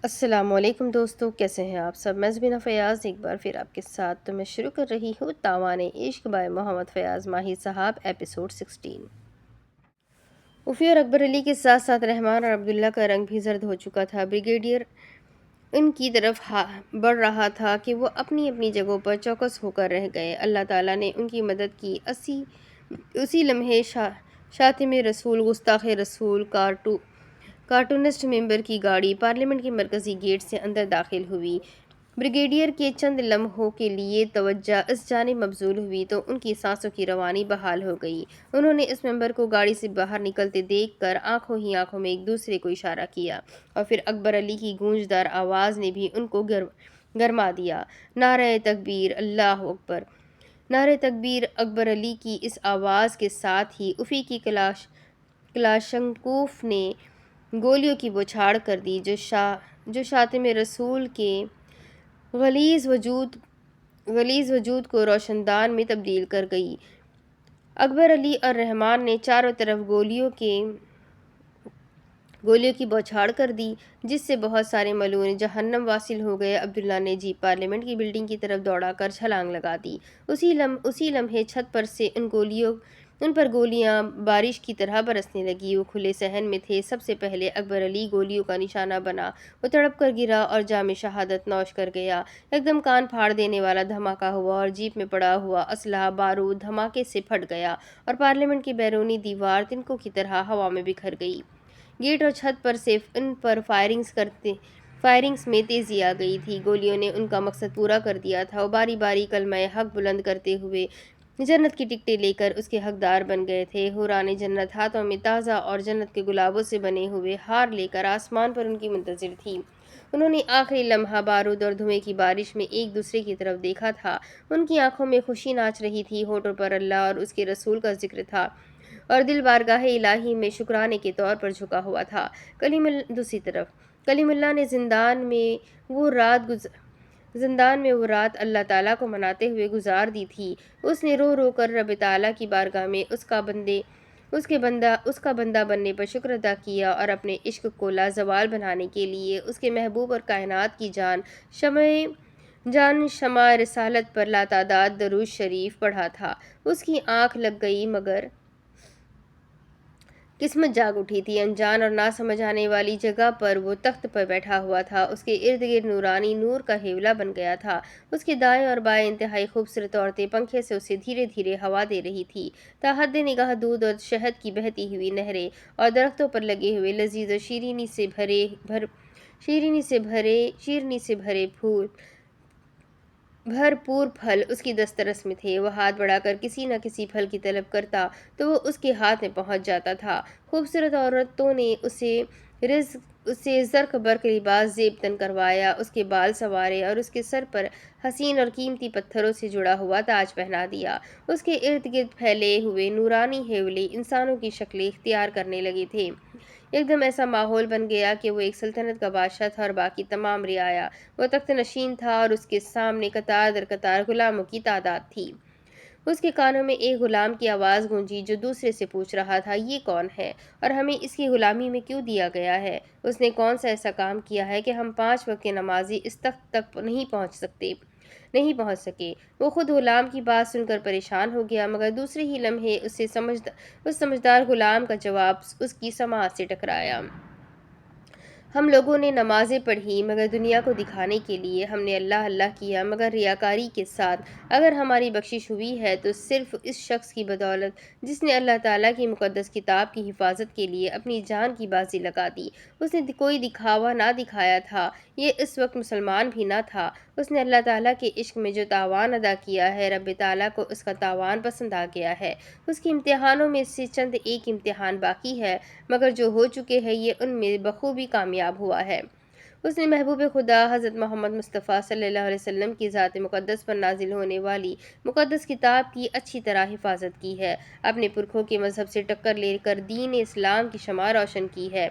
السلام علیکم دوستو، کیسے ہیں آپ سب؟ میں زبینہ فیاض ایک بار پھر آپ کے ساتھ تو میں شروع کر رہی ہوں تاوان عشق بائے محمد فیاض ماہی صاحب ایپیسوڈ 16۔ وفی اور اکبر علی کے ساتھ ساتھ رحمان اور عبداللہ کا رنگ بھی زرد ہو چکا تھا۔ بریگیڈیئر ان کی طرف بڑھ رہا تھا کہ وہ اپنی اپنی جگہوں پر چوکس ہو کر رہ گئے۔ اللہ تعالیٰ نے ان کی مدد کی۔ اسی لمحے شاتم رسول، گستاخ رسول، کارٹونسٹ ممبر کی گاڑی پارلیمنٹ کے مرکزی گیٹ سے اندر داخل ہوئی۔ بریگیڈیئر کے چند لمحوں کے لیے توجہ اس جانب مبذول ہوئی تو ان کی سانسوں کی روانی بحال ہو گئی۔ انہوں نے اس ممبر کو گاڑی سے باہر نکلتے دیکھ کر آنکھوں ہی آنکھوں میں ایک دوسرے کو اشارہ کیا، اور پھر اکبر علی کی گونجدار آواز نے بھی ان کو گرما دیا۔ نعرہ تکبیر، اللہ اکبر! نعرہ تکبیر! اکبر علی کی اس آواز کے ساتھ ہی افی کی کلاشنکوف نے گولیوں کی بوچھاڑ کر دی جو شاتم رسول کے غلیظ وجود کو روشندان میں تبدیل کر گئی۔ اکبر علی اور رحمان نے چاروں طرف گولیوں کی بوچھاڑ کر دی، جس سے بہت سارے ملعون جہنم واصل ہو گئے۔ عبداللہ نے جیپ پارلیمنٹ کی بلڈنگ کی طرف دوڑا کر چھلانگ لگا دی۔ اسی لمحے چھت پر سے ان پر گولیاں بارش کی طرح برسنے لگی۔ وہ کھلے صحن میں تھے۔ سب سے پہلے اکبر علی گولیوں کا نشانہ بنا۔ وہ تڑپ کر گرا اور جام شہادت نوش کر گیا۔ ایک دم کان پھاڑ دینے والا دھماکہ ہوا اور جیپ میں پڑا ہوا اسلحہ بارود دھماکے سے پھٹ گیا اور پارلیمنٹ کی بیرونی دیوار تنکوں کی طرح ہوا میں بکھر گئی۔ گیٹ اور چھت پر سے ان پر فائرنگز میں تیزی آ گئی تھی۔ گولیوں نے ان کا مقصد پورا کر دیا تھا۔ وہ باری باری کلمہ حق بلند کرتے ہوئے جنت کی ٹکٹیں لے کر اس کے حقدار بن گئے تھے۔ حوران جنت ہاتھوں میں تازہ اور جنت کے گلابوں سے بنے ہوئے ہار لے کر آسمان پر ان کی منتظر تھی۔ انہوں نے آخری لمحہ بارود اور دھوئیں کی بارش میں ایک دوسرے کی طرف دیکھا تھا۔ ان کی آنکھوں میں خوشی ناچ رہی تھی، ہونٹوں پر اللہ اور اس کے رسول کا ذکر تھا، اور دل بارگاہ الہی میں شکرانے کے طور پر جھکا ہوا تھا۔ دوسری طرف کلیم اللہ نے زندان میں وہ رات اللہ تعالیٰ کو مناتے ہوئے گزار دی تھی۔ اس نے رو رو کر رب تعالیٰ کی بارگاہ میں اس کا بندہ بننے پر شکر ادا کیا، اور اپنے عشق کو لازوال بنانے کے لیے اس کے محبوب اور کائنات کی شمع رسالت پر لاتعداد درود شریف پڑھا تھا۔ اس کی آنکھ لگ گئی مگر قسمت جاگ اٹھی تھی۔ انجان اور نہ سمجھ آنے والی جگہ پر وہ تخت پر بیٹھا ہوا تھا۔ اس کے ارد گرد نورانی نور کا ہیولہ بن گیا تھا۔ اس کے دائیں اور بائیں انتہائی خوبصورت عورتیں پنکھے سے اسے دھیرے دھیرے ہوا دے رہی تھی۔ تا حد نگاہ دودھ اور شہد کی بہتی ہوئی نہریں اور درختوں پر لگے ہوئے لذیذ اور شیرینی سے بھرے بھرپور پھل اس کی دسترس میں تھے۔ وہ ہاتھ بڑھا کر کسی نہ کسی پھل کی طلب کرتا تو وہ اس کے ہاتھ میں پہنچ جاتا تھا۔ خوبصورت عورتوں نے اسے زرق برق لباس زیب تن کروایا، اس کے بال سنوارے اور اس کے سر پر حسین اور قیمتی پتھروں سے جڑا ہوا تاج پہنا دیا۔ اس کے ارد گرد پھیلے ہوئے نورانی ہیولے انسانوں کی شکلیں اختیار کرنے لگے تھے۔ ایک دم ایسا ماحول بن گیا کہ وہ ایک سلطنت کا بادشاہ تھا اور باقی تمام رعایا وہ تخت نشین تھا، اور اس کے سامنے قطار در قطار غلاموں کی تعداد تھی۔ اس کے کانوں میں ایک غلام کی آواز گونجی جو دوسرے سے پوچھ رہا تھا، یہ کون ہے اور ہمیں اس کی غلامی میں کیوں دیا گیا ہے؟ اس نے کون سا ایسا کام کیا ہے کہ ہم 5 وقت کے نمازی اس تخت تک نہیں پہنچ سکے؟ وہ خود غلام کی بات سن کر پریشان ہو گیا، مگر دوسرے ہی لمحے اس سمجھدار غلام کا جواب اس کی سماعت سے ٹکرایا۔ ہم لوگوں نے نمازیں پڑھی مگر دنیا کو دکھانے کے لیے، ہم نے اللہ اللہ کیا مگر ریاکاری کے ساتھ۔ اگر ہماری بخشش ہوئی ہے تو صرف اس شخص کی بدولت جس نے اللہ تعالیٰ کی مقدس کتاب کی حفاظت کے لیے اپنی جان کی بازی لگا دی۔ اس نے کوئی دکھاوا نہ دکھایا تھا، یہ اس وقت مسلمان بھی نہ تھا۔ اس نے اللہ تعالیٰ کے عشق میں جو تاوان ادا کیا ہے، رب تعالیٰ کو اس کا تاوان پسند آ گیا ہے۔ اس کے امتحانوں میں سے چند ایک امتحان باقی ہے، مگر جو ہو چکے ہیں یہ ان میں بخوبی کامیاب ہوا ہے۔ اس نے محبوب خدا حضرت محمد مصطفیٰ صلی اللہ علیہ وسلم کی ذات مقدس پر نازل ہونے والی مقدس کتاب کی اچھی طرح حفاظت کی ہے، اپنے پرکھوں کے مذہب سے ٹکر لے کر دین اسلام کی شمع روشن کی ہے۔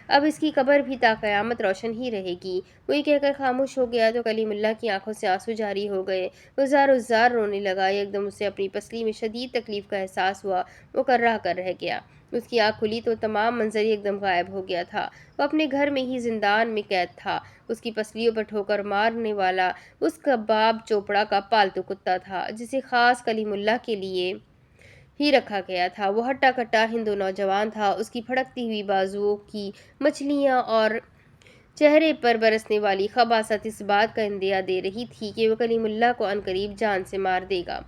اب اس کی قبر بھی تا قیامت روشن ہی رہے گی۔ وہ یہ کہہ کر خاموش ہو گیا تو کلیم اللہ کی آنکھوں سے آنسو جاری ہو گئے۔ وہ زار زار رونے لگا۔ ایک دم اسے اپنی پسلی میں شدید تکلیف کا احساس ہوا۔ وہ کرہ کر رہ گیا۔ اس کی آنکھ کھلی تو تمام منظر ایک دم غائب ہو گیا تھا۔ وہ اپنے گھر میں ہی زندان میں قید تھا۔ اس کی پسلیوں پر ٹھوکر مارنے والا اس کا باب چوپڑا کا پالتو کتا تھا، جسے خاص کلیم اللہ کے لیے ہی رکھا گیا تھا۔ وہ ہٹا کٹا ہندو نوجوان تھا۔ اس کی پھڑکتی ہوئی بازوؤں کی مچھلیاں اور چہرے پر برسنے والی خباثت اس بات کا اندیا دے رہی تھی کہ وہ کلیم اللہ کو عنقریب جان سے مار دے گا۔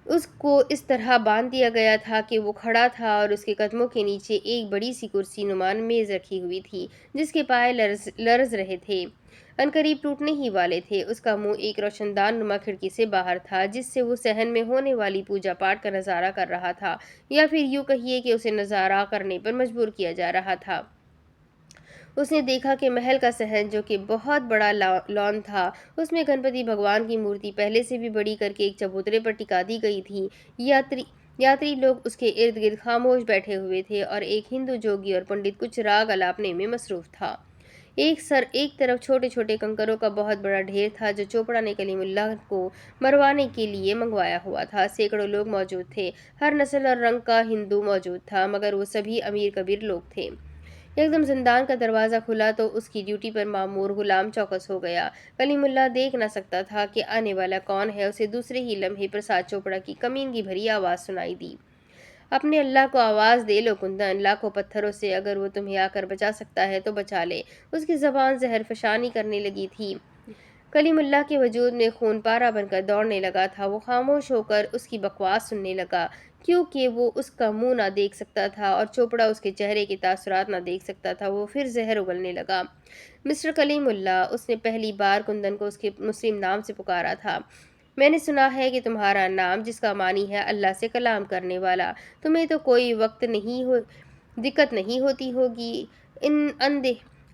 اس کو اس طرح باندھ دیا گیا تھا کہ وہ کھڑا تھا اور اس کے قدموں کے نیچے ایک بڑی سی کرسی نما میز رکھی ہوئی تھی، جس کے پائے لرز رہے تھے، عنقریب ٹوٹنے ہی والے تھے۔ اس کا منہ ایک روشن دان نما کھڑکی سے باہر تھا، جس سے وہ صحن میں ہونے والی پوجا پاٹ کا نظارہ کر رہا تھا، یا پھر یوں کہیے کہ اسے نظارہ کرنے پر مجبور کیا جا رہا تھا۔ اس نے دیکھا کہ محل کا صحن، جو کہ بہت بڑا لان تھا، اس میں گنپتی بھگوان کی مورتی پہلے سے بھی بڑی کر کے ایک چبوترے پر ٹکا دی گئی تھی۔ یاتری لوگ اس کے ارد گرد خاموش بیٹھے ہوئے تھے اور ایک ہندو جوگی اور پنڈت کچھ راگ الاپنے میں مصروف تھا۔ ایک طرف چھوٹے چھوٹے کنکروں کا بہت بڑا ڈھیر تھا، جو چوپڑا نے کلیم اللہ کو مروانے کے لیے منگوایا ہوا تھا۔ سینکڑوں لوگ موجود تھے، ہر نسل اور رنگ کا ہندو موجود تھا، مگر وہ سبھی امیر کبیر لوگ تھے۔ ایک دم زندان کا دروازہ کھلا تو اس کی ڈیوٹی پر مامور غلام چوکس ہو گیا۔ کلیم اللہ دیکھ نہ سکتا تھا کہ آنے والا کون ہے۔ اسے دوسرے ہی لمحے پرساد چوپڑا کی کمینگی بھری آواز سنائی دی۔ اپنے اللہ کو آواز دے لو کندن، لاکھوں پتھروں سے اگر وہ تمہیں آ کر بچا سکتا ہے تو بچا لے۔ اس کی زبان زہر فشانی کرنے لگی تھی۔ کلیم اللہ کے وجود میں خون پارا بن کر دوڑنے لگا تھا۔ وہ خاموش ہو کر اس کی بکواس سننے لگا، کیونکہ وہ اس کا منہ نہ دیکھ سکتا تھا اور چوپڑا اس کے چہرے کے تاثرات نہ دیکھ سکتا تھا۔ وہ پھر زہر اگلنے لگا۔ مسٹر کلیم اللہ، اس نے پہلی بار کندن کو اس کے مسلم نام سے پکارا تھا، میں نے سنا ہے کہ تمہارا نام، جس کا معنی ہے اللہ سے کلام کرنے والا، تمہیں تو کوئی دقت نہیں ہوتی ہوگی ان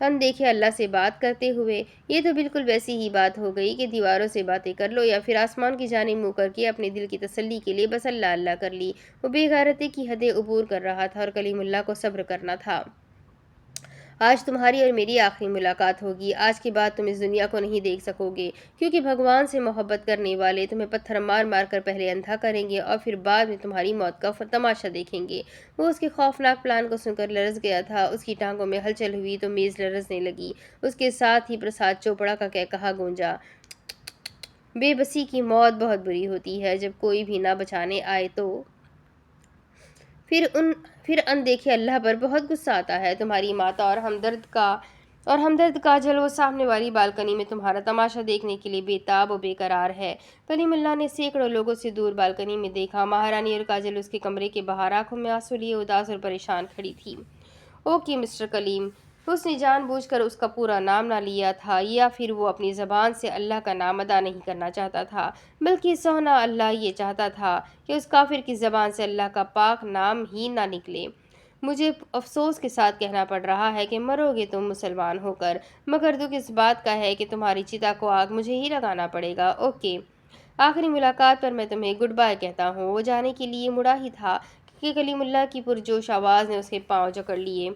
اندیکھے اللہ سے بات کرتے ہوئے۔ یہ تو بالکل ویسی ہی بات ہو گئی کہ دیواروں سے باتیں کر لو یا پھر آسمان کی جانب منہ کر کے اپنے دل کی تسلی کے لیے بس اللہ اللہ کر لی۔ وہ بے غیرتی کی حدیں عبور کر رہا تھا اور کلیم اللہ کو صبر کرنا تھا۔ آج تمہاری اور میری آخری ملاقات ہوگی۔ آج کے بعد تم اس دنیا کو نہیں دیکھ سکو گے، کیونکہ بھگوان سے محبت کرنے والے تمہیں پتھر مار مار کر پہلے اندھا کریں گے اور پھر بعد میں تمہاری موت کا تماشا دیکھیں گے۔ وہ اس کے خوفناک پلان کو سن کر لرز گیا تھا۔ اس کی ٹانگوں میں ہلچل ہوئی تو میز لرزنے لگی۔ اس کے ساتھ ہی پرساد چوپڑا کا کہا گونجا، بے بسی کی موت بہت بری ہوتی ہے، جب کوئی بھی نہ بچانے آئے تو پھر اندیکھے اللہ پر بہت غصہ آتا ہے۔ تمہاری ماتا اور ہمدرد کاجل وہ سامنے والی بالکنی میں تمہارا تماشا دیکھنے کے لیے بے تاب و بے قرار ہے۔ کلیم اللہ نے سینکڑوں لوگوں سے دور بالکنی میں دیکھا۔ مہارانی اور کاجل اس کے کمرے کے باہر آنکھوں میں آنسو لیے اداس اور پریشان کھڑی تھی۔ اوکے مسٹر کلیم، اس نے جان بوجھ کر اس کا پورا نام نہ لیا تھا، یا پھر وہ اپنی زبان سے اللہ کا نام ادا نہیں کرنا چاہتا تھا، بلکہ سونا اللہ یہ چاہتا تھا کہ اس کافر کی زبان سے اللہ کا پاک نام ہی نہ نکلے۔ مجھے افسوس کے ساتھ کہنا پڑ رہا ہے کہ مرو گے تم مسلمان ہو کر، مگر دکھ اس بات کا ہے کہ تمہاری چتا کو آگ مجھے ہی لگانا پڑے گا۔ اوکے، آخری ملاقات پر میں تمہیں گڈ بائے کہتا ہوں۔ وہ جانے کے لیے مڑا ہی تھا کہ کلیم اللہ کی پرجوش آواز نے اس کے پاؤں جکڑ لیے۔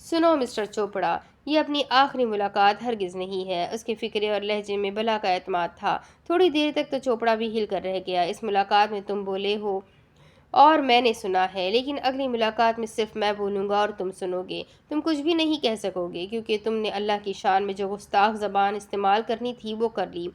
سنو مسٹر چوپڑا، یہ اپنی آخری ملاقات ہرگز نہیں ہے۔ اس کے فکرے اور لہجے میں بلا کا اعتماد تھا۔ تھوڑی دیر تک تو چوپڑا بھی ہل کر رہ گیا۔ اس ملاقات میں تم بولے ہو اور میں نے سنا ہے، لیکن اگلی ملاقات میں صرف میں بولوں گا اور تم سنو گے۔ تم کچھ بھی نہیں کہہ سکو گے، کیونکہ تم نے اللہ کی شان میں جو گستاخ زبان استعمال کرنی تھی وہ کر لی۔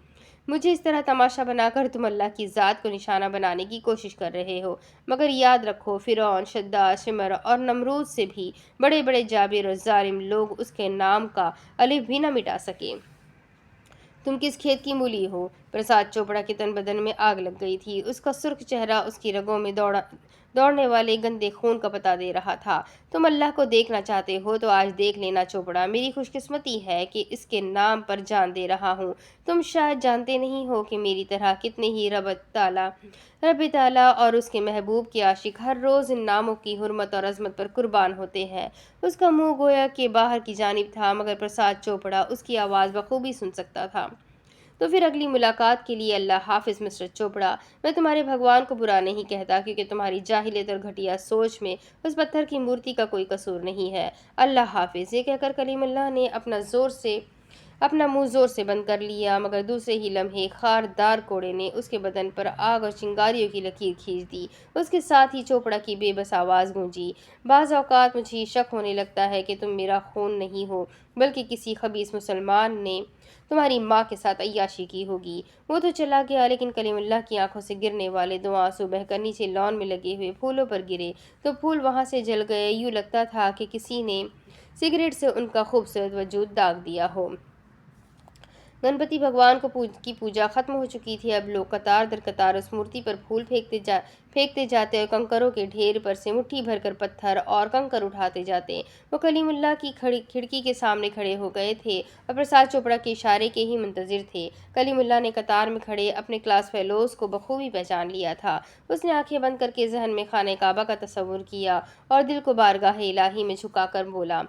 مجھے اس طرح تماشا بنا کر تم اللہ کی ذات کو نشانہ بنانے کی کوشش کر رہے ہو، مگر یاد رکھو فرعون، شداد، شمر اور نمرود سے بھی بڑے بڑے جابر اور ظالم لوگ اس کے نام کا الف بھی نہ مٹا سکے۔ تم کس کھیت کی مولی ہو؟ پرساد چوپڑا کے تن بدن میں آگ لگ گئی تھی۔ اس کا سرخ چہرہ اس کی رگوں میں دوڑنے والے گندے خون کا پتہ دے رہا تھا۔ تم اللہ کو دیکھنا چاہتے ہو تو آج دیکھ لینا چوپڑا۔ میری خوش قسمتی ہے کہ اس کے نام پر جان دے رہا ہوں۔ تم شاید جانتے نہیں ہو کہ میری طرح کتنے ہی رب تعالیٰ اور اس کے محبوب کے عاشق ہر روز ان ناموں کی حرمت اور عظمت پر قربان ہوتے ہیں۔ اس کا منہ گویا کہ باہر کی جانب تھا، مگر پرساد چوپڑا اس کی آواز بخوبی سن سکتا تھا۔ تو پھر اگلی ملاقات کے لیے اللہ حافظ مسٹر چوپڑا۔ میں تمہارے بھگوان کو برا نہیں کہتا، کیونکہ تمہاری جاہلیت اور گھٹیا سوچ میں اس پتھر کی مورتی کا کوئی قصور نہیں ہے۔ اللہ حافظ۔ یہ کہہ کر کلیم اللہ نے اپنا زور سے اپنا منہ زور سے بند کر لیا، مگر دوسرے ہی لمحے خاردار کوڑے نے اس کے بدن پر آگ اور چنگاریوں کی لکیر کھینچ دی۔ اس کے ساتھ ہی چوپڑا کی بے بس آواز گونجی، بعض اوقات مجھے شک ہونے لگتا ہے کہ تم میرا خون نہیں ہو، بلکہ کسی خبیث مسلمان نے تمہاری ماں کے ساتھ عیاشی کی ہوگی۔ وہ تو چلا گیا، لیکن کلیم اللہ کی آنکھوں سے گرنے والے دو آنسو بہہ کر نیچے لان میں لگے ہوئے پھولوں پر گرے تو پھول وہاں سے جل گئے، یوں لگتا تھا کہ کسی نے سگریٹ سے ان کا خوبصورت وجود داغ دیا ہو۔ گنپتی بھگوان کی پوجا ختم ہو چکی تھی۔ اب لوگ قطار در قطار اس مورتی پر پھول پھینکتے جاتے اور کنکروں کے ڈھیر پر سے مٹھی بھر کر پتھر اور کنکر اٹھاتے جاتے۔ وہ کلیم اللہ کی کھڑکی کے سامنے کھڑے ہو گئے تھے اور پرساد چوپڑا کے اشارے کے ہی منتظر تھے۔ کلیم اللہ نے قطار میں کھڑے اپنے کلاس فیلوز کو بخوبی پہچان لیا تھا۔ اس نے آنکھیں بند کر کے ذہن میں خانہ کعبہ کا تصور کیا اور دل کو بارگاہ الہی میں جھکا کر بولا،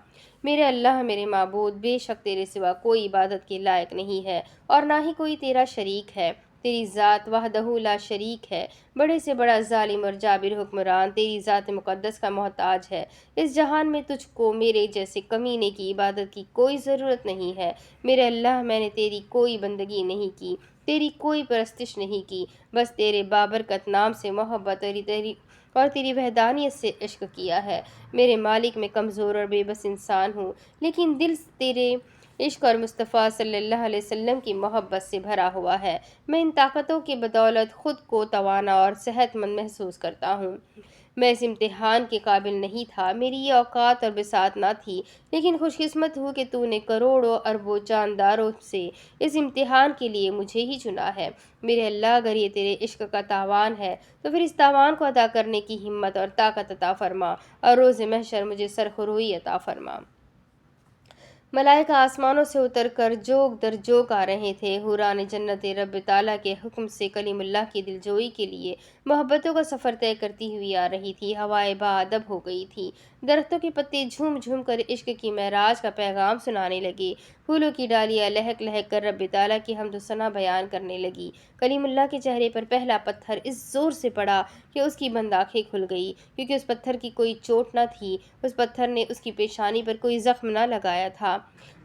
میرے اللہ، میرے معبود، بے شک تیرے سوا کوئی عبادت کے لائق نہیں ہے اور نہ ہی کوئی تیرا شریک ہے۔ تیری ذات وحدہ لا شریک ہے، بڑے سے بڑا ظالم اور جابر حکمران تیری ذات مقدس کا محتاج ہے۔ اس جہان میں تجھ کو میرے جیسے کمینے کی عبادت کی کوئی ضرورت نہیں ہے۔ میرے اللہ، میں نے تیری کوئی بندگی نہیں کی، تیری کوئی پرستش نہیں کی، بس تیرے بابرکت نام سے محبت اور تیری وحدانیت سے عشق کیا ہے۔ میرے مالک، میں کمزور اور بے بس انسان ہوں، لیکن دل تیرے عشق اور مصطفیٰ صلی اللہ علیہ وسلم کی محبت سے بھرا ہوا ہے۔ میں ان طاقتوں کے بدولت خود کو توانا اور صحت مند محسوس کرتا ہوں۔ میں اس امتحان کے قابل نہیں تھا، میری یہ اوقات اور بساط نہ تھی، لیکن خوش قسمت ہوں کہ تو نے کروڑوں اربوں جانداروں سے اس امتحان کے لیے مجھے ہی چنا ہے۔ میرے اللہ، اگر یہ تیرے عشق کا تاوان ہے تو پھر اس تاوان کو ادا کرنے کی ہمت اور طاقت عطا فرما اور روز محشر مجھے سرخروئی عطا فرما۔ ملائکہ آسمانوں سے اتر کر جوگ در جوگ آ رہے تھے۔ حوران جنت رب تعالیٰ کے حکم سے کلیم اللہ کی دلجوئی کے لیے محبتوں کا سفر طے کرتی ہوئی آ رہی تھی۔ ہوائیں باادب ہو گئی تھیں، درختوں کے پتے جھوم جھوم کر عشق کی معراج کا پیغام سنانے لگے، پھولوں کی ڈالیاں لہک لہک کر رب تعالیٰ کی حمد و ثنا بیان کرنے لگی۔ کلیم اللہ کے چہرے پر پہلا پتھر اس زور سے پڑا کہ اس کی بند آنکھیں کھل گئی، کیونکہ اس پتھر کی کوئی چوٹ نہ تھی، اس پتھر نے اس کی پیشانی پر کوئی زخم نہ لگایا تھا،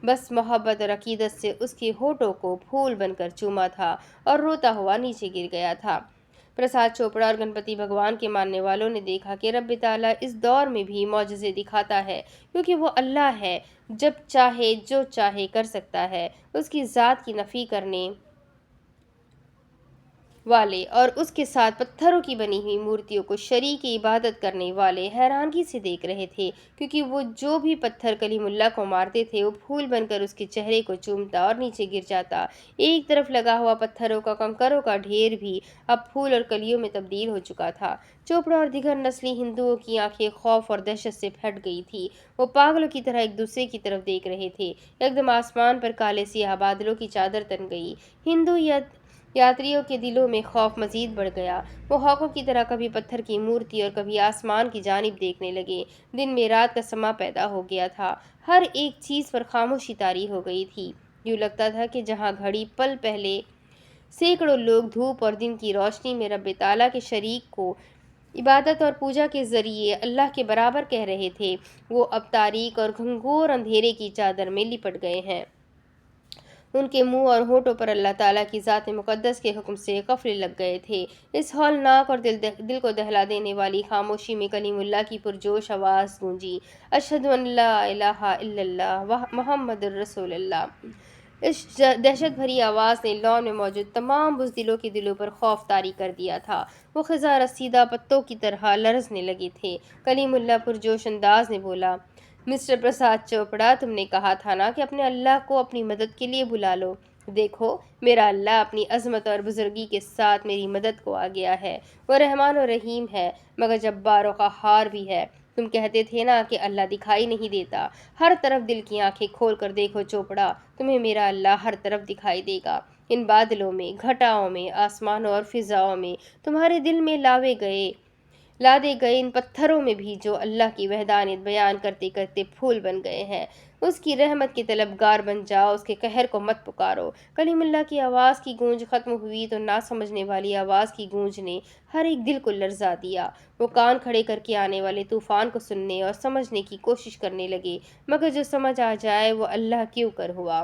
بس محبت اور عقیدت سے اس کے ہونٹوں کو پھول بن کر چوما تھا اور روتا ہوا نیچے گر گیا تھا۔ پرساد چوپڑا اور گنپتی بھگوان کے ماننے والوں نے دیکھا کہ رب تعالیٰ اس دور میں بھی معجزے دکھاتا ہے، کیونکہ وہ اللہ ہے، جب چاہے جو چاہے کر سکتا ہے۔ اس کی ذات کی نفی کرنے والے اور اس کے ساتھ پتھروں کی بنی ہوئی مورتیوں کو شریک عبادت کرنے والے حیرانگی سے دیکھ رہے تھے، کیونکہ وہ جو بھی پتھر کلیم اللہ کو مارتے تھے وہ پھول بن کر اس کے چہرے کو چومتا اور نیچے گر جاتا۔ ایک طرف لگا ہوا پتھروں کا کنکروں کا ڈھیر بھی اب پھول اور کلیوں میں تبدیل ہو چکا تھا۔ چوپڑا اور دیگر نسلی ہندوؤں کی آنکھیں خوف اور دہشت سے پھٹ گئی تھی، وہ پاگلوں کی طرح ایک دوسرے کی طرف دیکھ رہے تھے۔ یکدم آسمان پر کالے سیاہ بادلوں کی چادر تن گئی، ہندو یاتریوں کے دلوں میں خوف مزید بڑھ گیا۔ وہ ہاکوں کی طرح کبھی پتھر کی مورتی اور کبھی آسمان کی جانب دیکھنے لگے۔ دن میں رات کا سما پیدا ہو گیا تھا، ہر ایک چیز پر خاموشی طاری ہو گئی تھی، یوں لگتا تھا کہ جہاں گھڑی پل پہلے سینکڑوں لوگ دھوپ اور دن کی روشنی میں رب تعالیٰ کے شریک کو عبادت اور پوجا کے ذریعے اللہ کے برابر کہہ رہے تھے، وہ اب تاریک اور گھنگھور اندھیرے کی چادر میں لپٹ گئے ہیں۔ ان کے منہ اور ہونٹوں پر اللہ تعالیٰ کی ذات مقدس کے حکم سے قفلے لگ گئے تھے۔ اس ہولناک اور دل کو دہلا دینے والی خاموشی میں کلیم اللہ کی پرجوش آواز گونجی، اشہد ان لا الہ الا اللہ محمد الرسول اللہ۔ اس دہشت بھری آواز نے لان میں موجود تمام بزدلوں کے دلوں پر خوف طاری کر دیا تھا، وہ خزاں رسیدہ پتوں کی طرح لرزنے لگے تھے۔ کلیم اللہ پرجوش انداز میں بولا، مسٹر پرساد چوپڑا، تم نے کہا تھا نا کہ اپنے اللہ کو اپنی مدد کے لیے بلا لو۔ دیکھو، میرا اللہ اپنی عظمت اور بزرگی کے ساتھ میری مدد کو آ گیا ہے۔ وہ رحمان و رحیم ہے، مگر جبار و قہار بھی ہے۔ تم کہتے تھے نا کہ اللہ دکھائی نہیں دیتا، ہر طرف دل کی آنکھیں کھول کر دیکھو چوپڑا، تمہیں میرا اللہ ہر طرف دکھائی دے گا، ان بادلوں میں، گھٹاؤں میں، آسمانوں اور فضاؤں میں، تمہارے دل میں لادے گئے ان پتھروں میں بھی جو اللہ کی وحدانیت بیان کرتے کرتے پھول بن گئے ہیں۔ اس کی رحمت کے طلبگار بن جاؤ، اس کے قہر کو مت پکارو۔ کلیم اللہ کی آواز کی گونج ختم ہوئی تو نہ سمجھنے والی آواز کی گونج نے ہر ایک دل کو لرزا دیا۔ وہ کان کھڑے کر کے آنے والے طوفان کو سننے اور سمجھنے کی کوشش کرنے لگے، مگر جو سمجھ آ جائے وہ اللہ کیوں کر ہوا۔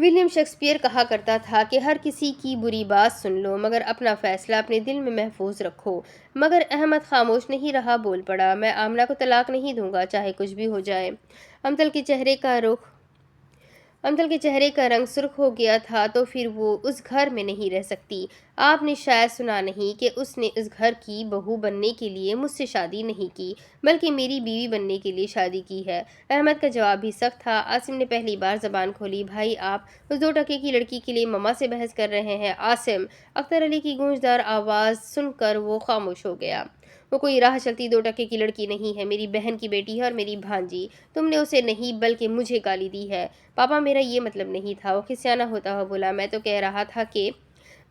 ولیم شیکسپیئر کہا کرتا تھا کہ ہر کسی کی بری بات سن لو مگر اپنا فیصلہ اپنے دل میں محفوظ رکھو۔ مگر احمد خاموش نہیں رہا، بول پڑا، میں آمنہ کو طلاق نہیں دوں گا چاہے کچھ بھی ہو جائے۔ امتل کے چہرے کا رنگ سرخ ہو گیا تھا۔ تو پھر وہ اس گھر میں نہیں رہ سکتی۔ آپ نے شاید سنا نہیں کہ اس نے اس گھر کی بہو بننے کے لیے مجھ سے شادی نہیں کی بلکہ میری بیوی بننے کے لیے شادی کی ہے۔ احمد کا جواب بھی سخت تھا۔ عاصم نے پہلی بار زبان کھولی۔ بھائی آپ اس 2 ٹکے کی لڑکی کے لیے مما سے بحث کر رہے ہیں؟ عاصم! اختر علی کی گونجدار آواز سن کر وہ خاموش ہو گیا۔ وہ کوئی راہ چلتی 2 ٹکے کی لڑکی نہیں ہے، میری بہن کی بیٹی ہے اور میری بھانجی۔ تم نے اسے نہیں بلکہ مجھے گالی دی ہے۔ پاپا میرا یہ مطلب نہیں تھا، وہ کھسیانہ ہوتا ہوا بولا۔ میں تو کہہ رہا تھا کہ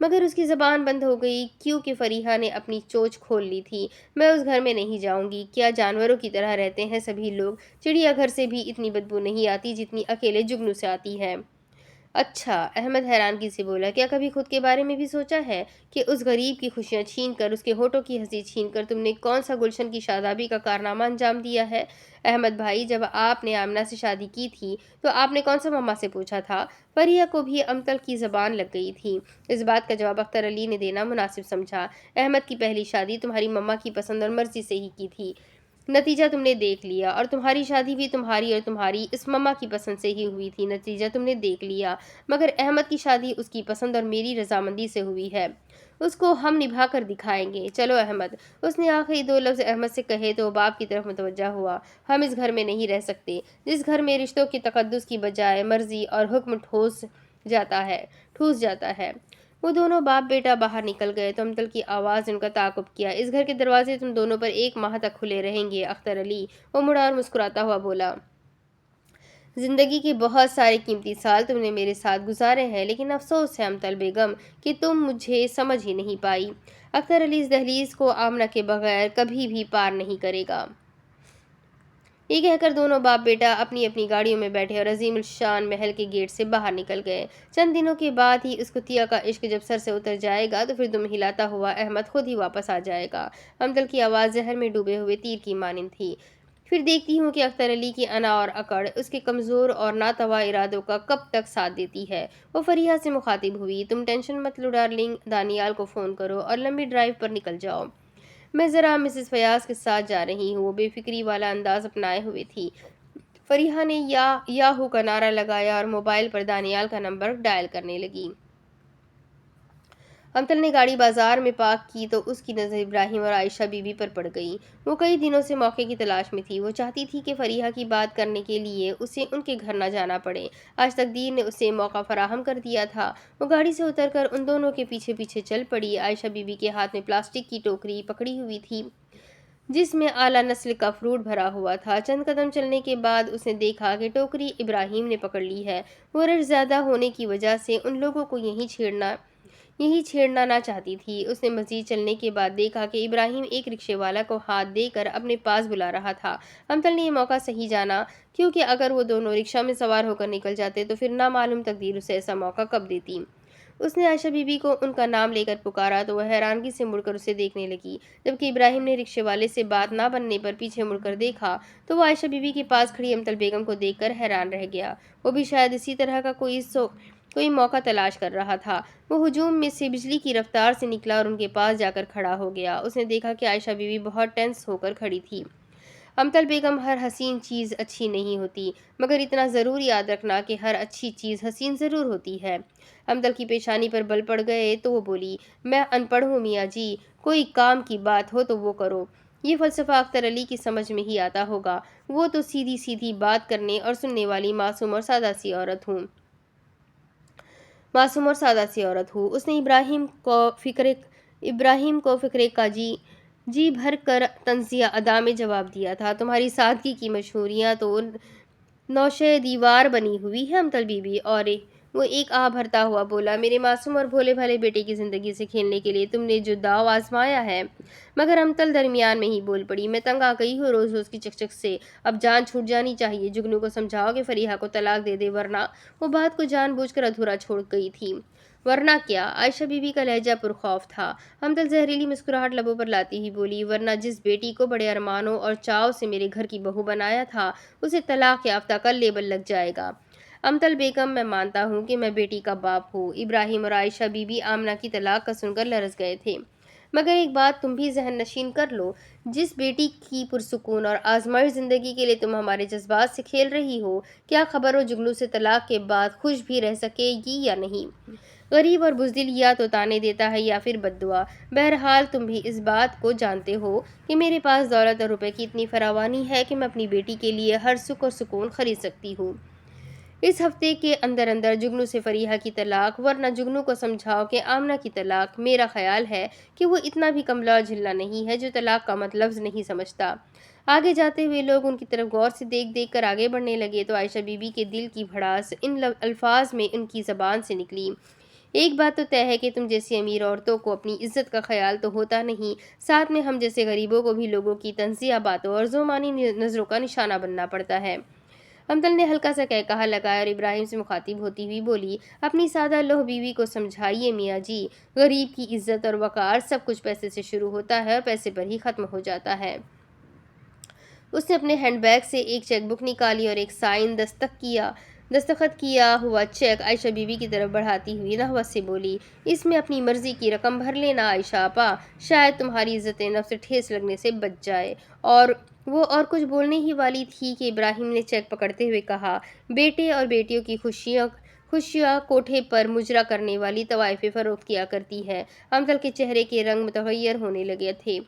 مگر اس کی زبان بند ہو گئی کیونکہ فریحہ نے اپنی چونچ کھول لی تھی۔ میں اس گھر میں نہیں جاؤں گی۔ کیا جانوروں کی طرح رہتے ہیں سبھی لوگ؟ چڑیا گھر سے بھی اتنی بدبو نہیں آتی جتنی اکیلے جگنو سے آتی ہے۔ اچھا، احمد حیرانگی سے بولا، کیا کبھی خود کے بارے میں بھی سوچا ہے کہ اس غریب کی خوشیاں چھین کر، اس کے ہونٹوں کی ہنسی چھین کر تم نے کون سا گلشن کی شادابی کا کارنامہ انجام دیا ہے؟ احمد بھائی، جب آپ نے آمنہ سے شادی کی تھی تو آپ نے کون سا مما سے پوچھا تھا؟ فریحہ کو بھی امتل کی زبان لگ گئی تھی۔ اس بات کا جواب اختر علی نے دینا مناسب سمجھا۔ احمد کی پہلی شادی تمہاری مما کی پسند اور مرضی سے ہی کی تھی۔ نتیجہ تم نے دیکھ لیا، اور تمہاری شادی بھی تمہاری اور تمہاری اس مما کی پسند سے ہی ہوئی تھی۔ نتیجہ تم نے دیکھ لیا، مگر احمد کی شادی اس کی پسند اور میری رضامندی سے ہوئی ہے۔ اس کو ہم نبھا کر دکھائیں گے۔ چلو احمد۔ اس نے آخری 2 لفظ احمد سے کہے تو وہ باپ کی طرف متوجہ ہوا۔ ہم اس گھر میں نہیں رہ سکتے جس گھر میں رشتوں کے تقدس کی بجائے مرضی اور حکم ٹھوس جاتا ہے۔ وہ دونوں باپ بیٹا باہر نکل گئے تو امتل کی آواز نے ان کا تعاقب کیا۔ اس گھر کے دروازے تم دونوں پر 1 ماہ تک کھلے رہیں گے اختر علی۔ وہ مڑا اور مسکراتا ہوا بولا، زندگی کے بہت سارے قیمتی سال تم نے میرے ساتھ گزارے ہیں، لیکن افسوس ہے امتل بیگم کہ تم مجھے سمجھ ہی نہیں پائی۔ اختر علی اس دہلیز کو آمنہ کے بغیر کبھی بھی پار نہیں کرے گا۔ یہ کہہ کر دونوں باپ بیٹا اپنی اپنی گاڑیوں میں بیٹھے اور عظیم الشان محل کے گیٹ سے باہر نکل گئے۔ چند دنوں کے بعد ہی اس کتیا کا عشق جب سر سے اتر جائے گا تو پھر دم ہلاتا ہوا احمد خود ہی واپس آ جائے گا۔ امتل کی آواز زہر میں ڈوبے ہوئے تیر کی مانند تھی۔ پھر دیکھتی ہوں کہ اختر علی کی انا اور اکڑ اس کے کمزور اور ناتواں ارادوں کا کب تک ساتھ دیتی ہے۔ وہ فریحہ سے مخاطب ہوئی، تم ٹینشن مت لو ڈارلنگ، دانیال کو فون کرو اور لمبی ڈرائیو پر نکل جاؤ۔ میں ذرا مسز فیاض کے ساتھ جا رہی ہوں۔ وہ بے فکری والا انداز اپنائے ہوئے تھی۔ فریحہ نے یاہو کا نعرہ لگایا اور موبائل پر دانیال کا نمبر ڈائل کرنے لگی۔ امتل نے گاڑی بازار میں پارک کی تو اس کی نظر ابراہیم اور عائشہ بی بی پر پڑ گئی۔ وہ کئی دنوں سے موقع کی تلاش میں تھی۔ وہ چاہتی تھی کہ فریحہ کی بات کرنے کے لیے اسے ان کے گھر نہ جانا پڑے۔ آج تقدیر نے اسے موقع فراہم کر دیا تھا۔ وہ گاڑی سے اتر کر ان دونوں کے پیچھے پیچھے چل پڑی۔ عائشہ بی بی کے ہاتھ میں پلاسٹک کی ٹوکری پکڑی ہوئی تھی جس میں اعلیٰ نسل کا فروٹ بھرا ہوا تھا۔ چند قدم چلنے کے بعد اس نے دیکھا کہ ٹوکری ابراہیم نے پکڑ لی ہے۔ وہ رش زیادہ ہونے کی وجہ سے ان لوگوں کو یہیں چھیڑنا نہ چاہتی تھی۔ اس نے مزید چلنے کے بعد دیکھا کہ ابراہیم ایک رکشے والا کو ہاتھ دے کر اپنے پاس بلا رہا تھا۔ امتل نے یہ موقع صحیح جانا کیونکہ اگر وہ دونوں رکشہ میں سوار ہو کر نکل جاتے تو پھر نامعلوم تقدیر اسے ایسا موقع کب دیتی۔ اس نے عائشہ بی بی کو ان کا نام لے کر پکارا تو وہ حیرانگی سے مڑ کر اسے دیکھنے لگی۔ جبکہ ابراہیم نے رکشے والے سے بات نہ بننے پر پیچھے مڑ کر دیکھا تو وہ عائشہ بی بی کے پاس کھڑی امتل بیگم کو دیکھ کر حیران رہ گیا۔ وہ بھی شاید اسی طرح کا کوئی موقع تلاش کر رہا تھا۔ وہ ہجوم میں سے بجلی کی رفتار سے نکلا اور ان کے پاس جا کر کھڑا ہو گیا۔ اس نے دیکھا کہ عائشہ بی بی بہت ٹینس ہو کر کھڑی تھی۔ امتل بیگم، ہر حسین چیز اچھی نہیں ہوتی، مگر اتنا ضرور یاد رکھنا کہ ہر اچھی چیز حسین ضرور ہوتی ہے۔ امتل کی پیشانی پر بل پڑ گئے تو وہ بولی، میں ان پڑھ ہوں میاں جی، کوئی کام کی بات ہو تو وہ کرو۔ یہ فلسفہ اختر علی کی سمجھ میں ہی آتا ہوگا۔ وہ تو سیدھی سیدھی بات کرنے اور سننے والی معصوم اور سادہ سی عورت ہوں۔ اس نے ابراہیم کو فکرے کا جی بھر کر طنزیہ ادا میں جواب دیا تھا، تمہاری سادگی کی مشہوریاں تو نوشہ دیوار بنی ہوئی ہے امتل بی بی۔ اور وہ ایک آہ بھرتا ہوا بولا، میرے معصوم اور بھولے بھالے بیٹے کی زندگی سے کھیلنے کے لیے تم نے جو داؤ آزمایا ہے۔ مگر امتل درمیان میں ہی بول پڑی، میں تنگ آ گئی ہوں روز روز کی چکچک سے، اب جان چھوٹ جانی چاہیے۔ جگنو کو سمجھاؤ کہ فریحہ کو طلاق دے دے، ورنہ وہ بات کو جان بوجھ کر ادھورا چھوڑ گئی تھی۔ ورنہ کیا؟ عائشہ بی بی کا لہجہ پرخوف تھا۔ امتل زہریلی مسکراہٹ لبوں پر لاتی ہی بولی، ورنہ جس بیٹی کو بڑے ارمانوں اور چاؤ سے میرے گھر کی بہو بنایا تھا اسے طلاق یافتہ کا لیبل لگ جائے گا۔ امطل بیگم، میں مانتا ہوں کہ میں بیٹی کا باپ ہوں۔ ابراہیم اور عائشہ بی بی آمنہ کی طلاق کا سن کر لرز گئے تھے۔ مگر ایک بات تم بھی ذہن نشین کر لو، جس بیٹی کی پرسکون اور آزمائش زندگی کے لیے تم ہمارے جذبات سے کھیل رہی ہو، کیا خبر وہ جگنو سے طلاق کے بعد خوش بھی رہ سکے گی یا نہیں۔ غریب اور بزدل یا تو طعنے دیتا ہے یا پھر بد دعا۔ بہرحال تم بھی اس بات کو جانتے ہو کہ میرے پاس دولت اور روپے کی اتنی فراوانی ہے کہ میں اپنی بیٹی کے لیے ہر سکھ اور سکون خرید سکتی ہوں۔ اس ہفتے کے اندر اندر جگنو سے فریحہ کی طلاق، ورنہ جگنو کو سمجھاؤ کہ آمنہ کی طلاق۔ میرا خیال ہے کہ وہ اتنا بھی کملا اور جھلا نہیں ہے جو طلاق کا مطلب نہیں سمجھتا۔ آگے جاتے ہوئے لوگ ان کی طرف غور سے دیکھ دیکھ کر آگے بڑھنے لگے تو عائشہ بی بی کے دل کی بھڑاس ان الفاظ میں ان کی زبان سے نکلی۔ ایک بات تو طے ہے کہ تم جیسی امیر عورتوں کو اپنی عزت کا خیال تو ہوتا نہیں، ساتھ میں ہم جیسے غریبوں کو بھی لوگوں کی تنزیہ باتوں اور ذومانی نظروں کا نشانہ بننا پڑتا ہے۔ امطل نے ہلکا سا کہا لگایا اور ابراہیم سے مخاطب ہوتی ہوئی بولی، اپنی سادہ لوح بیوی کو سمجھائیے میاں جی، غریب کی عزت اور وقار سب کچھ پیسے سے شروع ہوتا ہے اور پیسے پر ہی ختم ہو جاتا ہے۔ اس نے اپنے ہینڈ بیگ سے ایک چیک بک نکالی اور ایک سائن دستخط کیا ہوا چیک عائشہ بی بی کی طرف بڑھاتی ہوئی نحوت سے بولی، اس میں اپنی مرضی کی رقم بھر لینا عائشہ آپا، شاید تمہاری عزت نفس ٹھیس لگنے سے بچ جائے۔ وہ اور کچھ بولنے ہی والی تھی کہ ابراہیم نے چیک پکڑتے ہوئے کہا، بیٹے اور بیٹیوں کی خوشیاں کوٹھے پر مجرا کرنے والی طوائفیں فروخت کیا کرتی ہے۔ امطل کے چہرے کے رنگ متغیر ہونے لگے تھے۔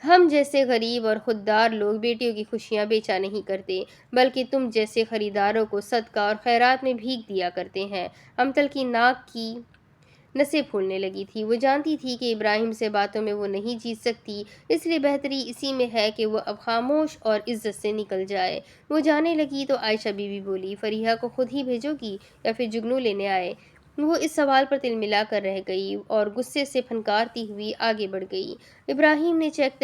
ہم جیسے غریب اور خوددار لوگ بیٹیوں کی خوشیاں بیچا نہیں کرتے، بلکہ تم جیسے خریداروں کو صدقہ اور خیرات میں بھیک دیا کرتے ہیں۔ امطل کی ناک کی نسیں پھولنے لگی تھی۔ وہ جانتی تھی کہ ابراہیم سے باتوں میں وہ نہیں جیت سکتی، اس لیے بہتری اسی میں ہے کہ وہ اب خاموش اور عزت سے نکل جائے۔ وہ جانے لگی تو عائشہ بی بی بولی، فریحہ کو خود ہی بھیجو گی یا پھر جگنو لینے آئے؟ وہ اس سوال پر تل ملا کر رہ گئی اور غصے سے پھنکارتی ہوئی آگے بڑھ گئی۔ ابراہیم نے چیک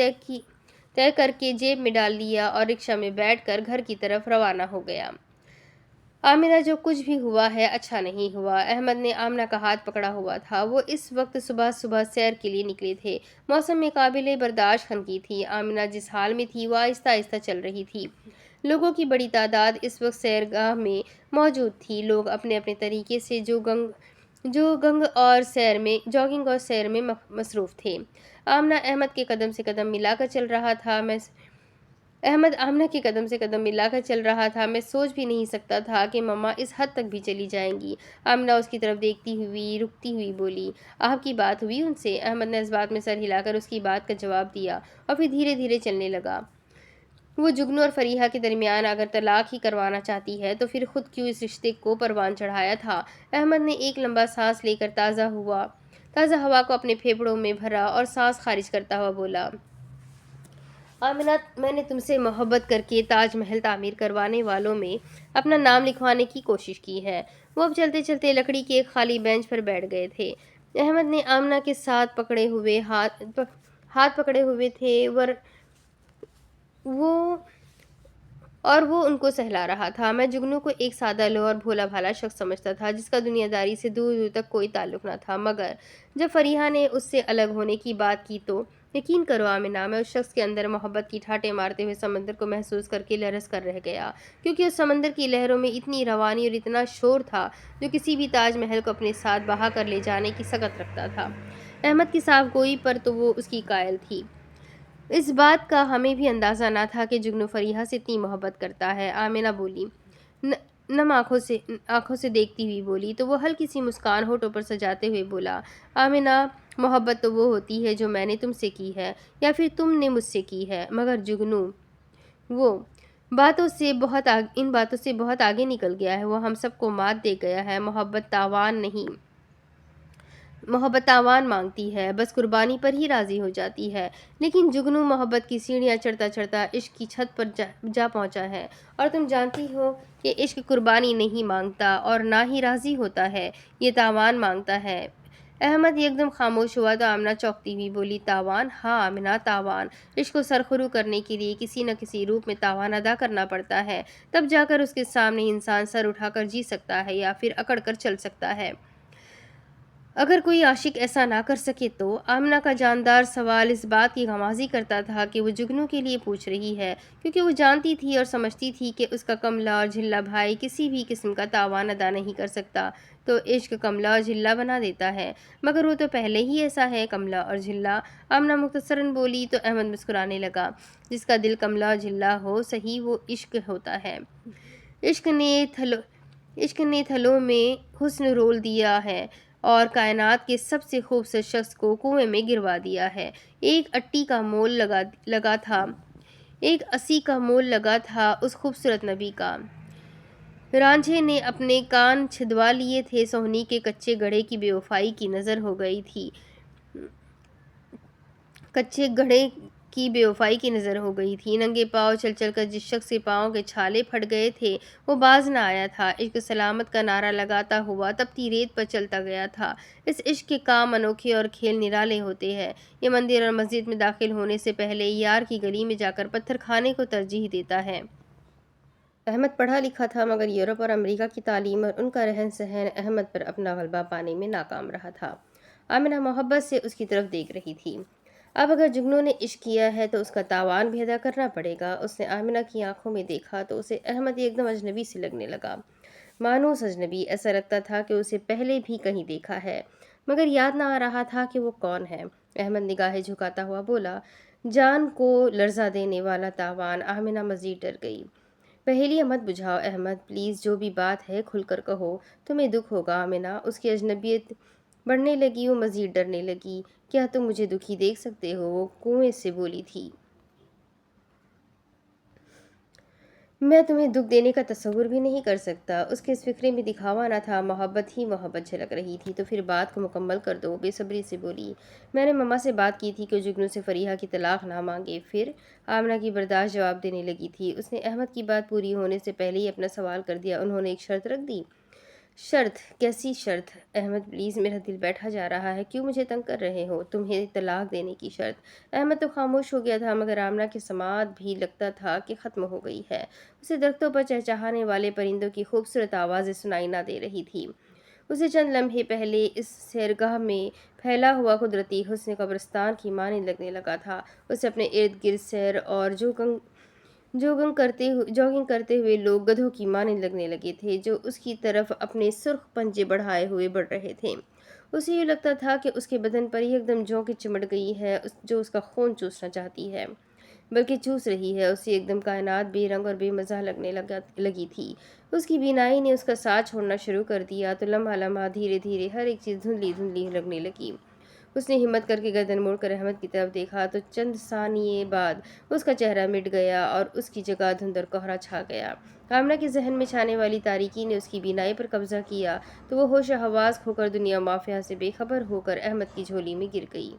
طے کر کے جیب میں ڈال لیا اور رکشہ میں بیٹھ کر گھر کی طرف روانہ ہو گیا۔ آمنہ، جو کچھ بھی ہوا ہے اچھا نہیں ہوا۔ احمد نے آمنہ کا ہاتھ پکڑا ہوا تھا۔ وہ اس وقت صبح سیر کے لیے نکلے تھے۔ موسم میں قابل برداشت خنکی تھی۔ آمنہ جس حال میں تھی وہ آہستہ آہستہ چل رہی تھی۔ لوگوں کی بڑی تعداد اس وقت سیرگاہ میں موجود تھی۔ لوگ اپنے اپنے طریقے سے جوگنگ اور سیر میں مصروف تھے۔ آمنہ احمد کے قدم سے قدم ملا کر چل رہا تھا۔ احمد آمنہ کے قدم سے قدم ملا کر چل رہا تھا۔ میں سوچ بھی نہیں سکتا تھا کہ مما اس حد تک بھی چلی جائیں گی۔ آمنہ اس کی طرف دیکھتی ہوئی رکتی ہوئی بولی، آپ کی بات ہوئی ان سے؟ احمد نے اس بات میں سر ہلا کر اس کی بات کا جواب دیا اور پھر دھیرے دھیرے چلنے لگا۔ وہ جگنو اور فریحہ کے درمیان اگر طلاق ہی کروانا چاہتی ہے تو پھر خود کیوں اس رشتے کو پروان چڑھایا تھا؟ احمد نے ایک لمبا سانس لے کر تازہ ہوا کو اپنے پھیپھڑوں میں بھرا اور سانس خارج کرتا ہوا بولا، آمنہ، میں نے تم سے محبت کر کے تاج محل تعمیر کروانے والوں میں اپنا نام لکھوانے کی کوشش کی ہے۔ وہ اب چلتے چلتے لکڑی کے ایک خالی بینچ پر بیٹھ گئے تھے۔ احمد نے آمنہ کے ہاتھ پکڑے ہوئے تھے اور وہ ان کو سہلا رہا تھا۔ میں جگنو کو ایک سادہ لوح اور بھولا بھالا شخص سمجھتا تھا جس کا دنیا داری سے دور دور تک کوئی تعلق نہ تھا، مگر جب فریحہ نے اس سے الگ ہونے کی بات کی تو یقین کرو آمنہ، میں اس شخص کے اندر محبت کی ٹھاٹھیں مارتے ہوئے سمندر کو محسوس کر کے لرز کر رہ گیا، کیونکہ اس سمندر کی لہروں میں اتنی روانی اور اتنا شور تھا جو کسی بھی تاج محل کو اپنے ساتھ بہا کر لے جانے کی سکت رکھتا تھا۔ احمد کی صاف گوئی پر تو وہ اس کی قائل تھی۔ اس بات کا ہمیں بھی اندازہ نہ تھا کہ جگنو فریحہ سے اتنی محبت کرتا ہے۔ آمنہ بولی، نم آنکھوں سے دیکھتی ہوئی بولی تو وہ ہلکی سی مسکان ہونٹوں پر سجاتے ہوئے بولا، آمنہ، محبت تو وہ ہوتی ہے جو میں نے تم سے کی ہے یا پھر تم نے مجھ سے کی ہے، مگر جگنو وہ ان باتوں سے بہت آگے نکل گیا ہے۔ وہ ہم سب کو مات دے گیا ہے۔ محبت تاوان مانگتی ہے، بس قربانی پر ہی راضی ہو جاتی ہے۔ لیکن جگنو محبت کی سیڑھیاں چڑھتا چڑھتا عشق کی چھت پر جا پہنچا ہے، اور تم جانتی ہو کہ عشق قربانی نہیں مانگتا اور نہ ہی راضی ہوتا ہے، یہ تاوان مانگتا ہے۔ احمد یکدم خاموش ہوا تو آمنہ چونکتی ہوئی بولی، تاوان؟ ہاں آمنہ، تاوان۔ عشق کو سرخرو کرنے کے لیے کسی نہ کسی روپ میں تاوان ادا کرنا پڑتا ہے، تب جا کر اس کے سامنے انسان سر اٹھا کر جی سکتا ہے یا پھر اکڑ کر چل سکتا ہے۔ اگر کوئی عاشق ایسا نہ کر سکے تو آمنہ کا جاندار سوال اس بات کی غمازی کرتا تھا کہ وہ جگنو کے لیے پوچھ رہی ہے، کیونکہ وہ جانتی تھی اور سمجھتی تھی کہ اس کا کملا اور جھلا بھائی کسی بھی قسم کا تاوان ادا نہیں کر سکتا، تو عشق کملا اور جھلا بنا دیتا ہے۔ مگر وہ تو پہلے ہی ایسا ہے، کملا اور جھلا۔ آمنہ مختصراً بولی تو احمد مسکرانے لگا۔ جس کا دل کملا اور جھلا ہو صحیح، وہ عشق ہوتا ہے۔ عشق نے تھلوں میں حسن رول دیا ہے اور کائنات کے سب سے خوبصورت شخص کو کنویں میں گروا دیا ہے۔ ایک اٹی کا مول لگا تھا ایک اسی کا مول لگا تھا اس خوبصورت نبی کا۔ رانجھے نے اپنے کان چھدوا لیے تھے، سوہنی کے کچے گڑھے کی بے وفائی کی نظر ہو گئی تھی۔ ننگے پاؤں چل چل کر جس شخص کے پاؤں کے چھالے پھٹ گئے تھے وہ باز نہ آیا تھا۔ عشق سلامت کا نعرہ لگاتا ہوا تپتی ریت پر چلتا گیا تھا۔ اس عشق کے کام انوکھے اور کھیل نرالے ہوتے ہیں۔ یہ مندر اور مسجد میں داخل ہونے سے پہلے یار کی گلی میں جا کر پتھر کھانے کو ترجیح دیتا ہے۔ احمد پڑھا لکھا تھا، مگر یورپ اور امریکہ کی تعلیم اور ان کا رہن سہن احمد پر اپنا غلبہ پانے میں ناکام رہا تھا۔ آمنہ محبت سے اس کی طرف دیکھ رہی تھی۔ اب اگر جگنو نے عشق کیا ہے تو اس کا تاوان بھی ادا کرنا پڑے گا۔ اس نے آمنہ کی آنکھوں میں دیکھا تو اسے احمد ایک دم اجنبی سے لگنے لگا، مانوس اجنبی۔ ایسا لگتا تھا کہ اسے پہلے بھی کہیں دیکھا ہے، مگر یاد نہ آ رہا تھا کہ وہ کون ہے۔ احمد نگاہیں جھکاتا ہوا بولا، جان کو لرزا دینے والا تاوان۔ آمنہ مزید ڈر گئی۔ پہیلیاں مت بجھاؤ احمد، پلیز، جو بھی بات ہے کھل کر کہو، تمہیں دکھ ہوگا۔ آمنہ، اس کی اجنبیت بڑھنے لگی، وہ مزید ڈرنے لگی۔ کیا تم مجھے دکھی دیکھ سکتے ہو؟ وہ کنویں سے بولی تھی۔ میں تمہیں دکھ دینے کا تصور بھی نہیں کر سکتا۔ اس کے اس فکرے میں دکھاوا نہ تھا، محبت ہی محبت جھلک رہی تھی۔ تو پھر بات کو مکمل کر دو، بے صبری سے بولی۔ میں نے مما سے بات کی تھی کہ جگنو سے فریحہ کی طلاق نہ مانگے۔ پھر آمنہ کی برداشت جواب دینے لگی تھی۔ اس نے احمد کی بات پوری ہونے سے پہلے ہی اپنا سوال کر دیا، انہوں نے ایک شرط رکھ دی؟ شرط؟ کیسی شرط؟ احمد پلیز، میرا دل بیٹھا جا رہا ہے، کیوں مجھے تنگ کر رہے ہو؟ تمہیں طلاق دینے کی شرط؟ احمد تو خاموش ہو گیا تھا، مگر آمنہ کی سماعت بھی لگتا تھا کہ ختم ہو گئی ہے۔ اسے درختوں پر چہچہانے والے پرندوں کی خوبصورت آوازیں سنائی نہ دے رہی تھی۔ اسے چند لمحے پہلے اس سیرگاہ میں پھیلا ہوا قدرتی حسن قبرستان کی مانند لگنے لگا تھا۔ اسے اپنے ارد گرد سیر اور جوگنگ کرتے ہوئے لوگ گدھوں کی مانند لگنے لگے تھے، جو اس کی طرف اپنے سرخ پنجے بڑھائے ہوئے بڑھ رہے تھے۔ اسے یوں لگتا تھا کہ اس کے بدن پر ایک دم جونکیں چمٹ گئی ہے، جو اس کا خون چوسنا چاہتی ہے، بلکہ چوس رہی ہے۔ اسے ایک دم کائنات بے رنگ اور بے مزہ لگنے لگی تھی۔ اس کی بینائی نے اس کا ساتھ چھوڑنا شروع کر دیا تو لمحہ لمحہ دھیرے دھیرے ہر ایک چیز دھندلی دھندلی لگنے لگی۔ اس نے ہمت کر کے گردن موڑ کر احمد کی طرف دیکھا تو چند ثانیے بعد اس کا چہرہ مٹ گیا اور اس کی جگہ دھند اور کوہرا چھا گیا۔ آمنہ کے ذہن میں چھانے والی تاریکی نے اس کی بینائی پر قبضہ کیا تو وہ ہوش و حواس کھو کر دنیا مافیہ سے بے خبر ہو کر احمد کی جھولی میں گر گئی۔